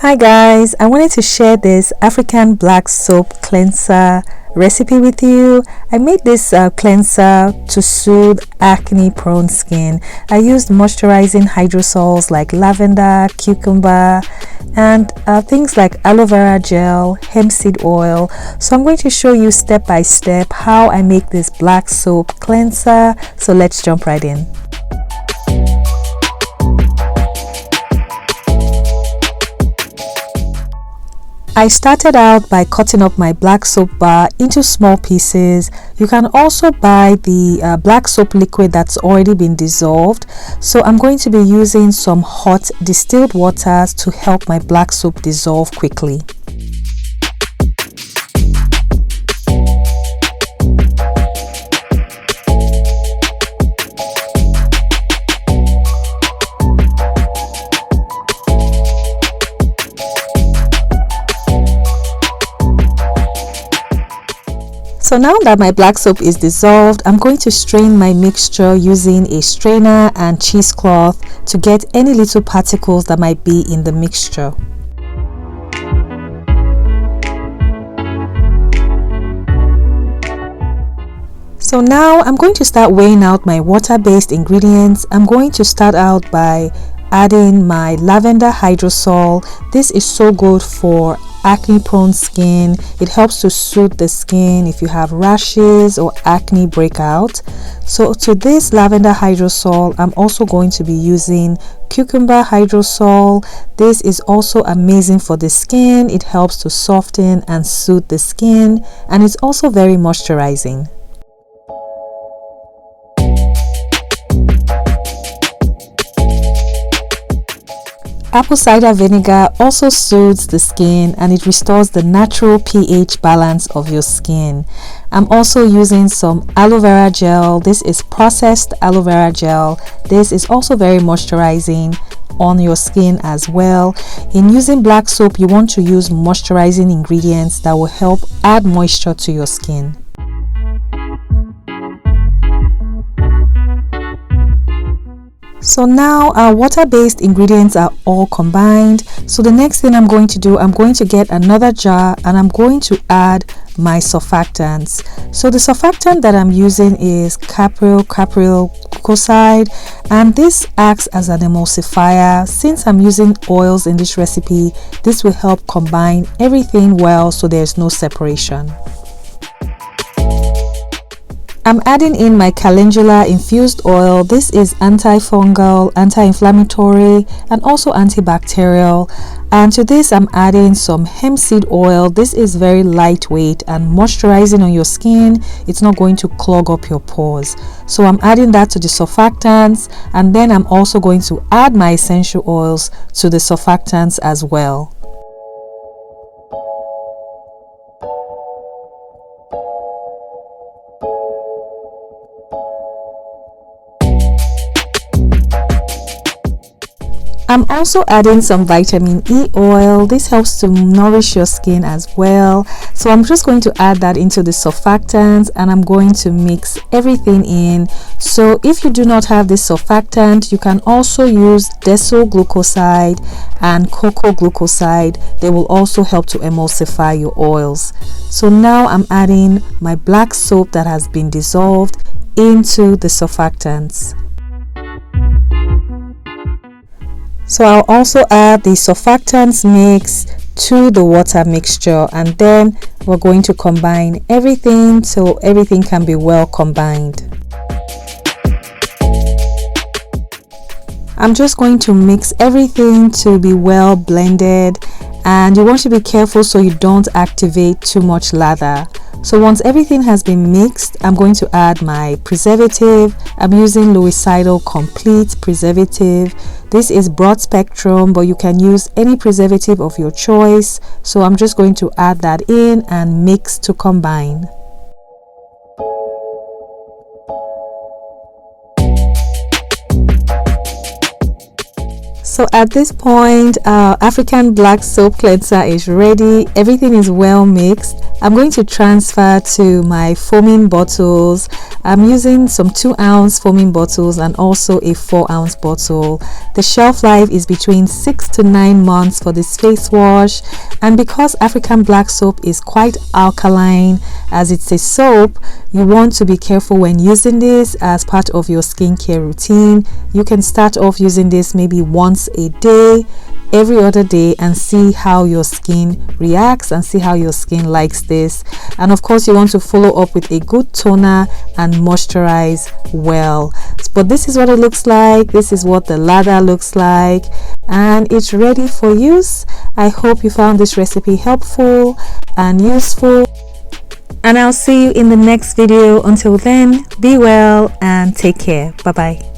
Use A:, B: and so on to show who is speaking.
A: Hi guys, I wanted to share this African black soap cleanser recipe with you. I made this cleanser to soothe acne prone skin. I used moisturizing hydrosols like lavender, cucumber, and things like aloe vera gel, hemp seed oil. So I'm going to show you step by step how I make this black soap cleanser. So let's jump right in. I started out by cutting up my black soap bar into small pieces. You can also buy the black soap liquid that's already been dissolved. So I'm going to be using some hot distilled waters to help my black soap dissolve quickly. So now that my black soap is dissolved, I'm going to strain my mixture using a strainer and cheesecloth to get any little particles that might be in the mixture. So now I'm going to start weighing out my water-based ingredients. I'm going to start out by adding my lavender hydrosol. This is so good for acne prone skin. It helps to soothe the skin if you have rashes or acne breakout. So to this lavender hydrosol, I'm also going to be using cucumber hydrosol. This is also amazing for the skin. It helps to soften and soothe the skin, and it's also very moisturizing. Apple cider vinegar also soothes the skin and it restores the natural pH balance of your skin. I'm also using some aloe vera gel. This is processed aloe vera gel. This is also very moisturizing on your skin as well. In using black soap, you want to use moisturizing ingredients that will help add moisture to your skin. So now our water-based ingredients are all combined. So the next thing I'm going to do, I'm going to get another jar and I'm going to add my surfactants. So the surfactant that I'm using is capryl glucoside, and this acts as an emulsifier. Since I'm using oils in this recipe, this will help combine everything well so there's no separation. I'm adding in my calendula infused oil. This is antifungal, anti-inflammatory, and also antibacterial. And to this, I'm adding some hemp seed oil. This is very lightweight and moisturizing on your skin. It's not going to clog up your pores. So I'm adding that to the surfactants, and then I'm also going to add my essential oils to the surfactants as well. I'm also adding some vitamin E oil. This helps to nourish your skin as well. So I'm just going to add that into the surfactants and I'm going to mix everything in. So if you do not have this surfactant, you can also use decyl glucoside and cocoa glucoside. They will also help to emulsify your oils. So now I'm adding my black soap that has been dissolved into the surfactants. So I'll also add the surfactants mix to the water mixture, and then we're going to combine everything so everything can be well combined. I'm just going to mix everything to be well blended, and you want to be careful so you don't activate too much lather. So once everything has been mixed, I'm going to add my preservative. I'm using Luicidal Complete Preservative. This is broad spectrum, but you can use any preservative of your choice. So I'm just going to add that in and mix to combine. So at this point, our African black soap cleanser is ready. Everything is well mixed. I'm going to transfer to my foaming bottles. I'm using some 2-ounce foaming bottles and also a 4-ounce bottle. The shelf life is between 6 to 9 months for this face wash, and because African black soap is quite alkaline as it's a soap, you want to be careful when using this as part of your skincare routine. You can start off using this maybe once a day, every other day, and see how your skin reacts and see how your skin likes this. And of course, you want to follow up with a good toner and moisturize well. But this is what it looks like. This is what the lather looks like, and it's ready for use. I hope you found this recipe helpful and useful, and I'll see you in the next video. Until then, be well and take care. Bye bye.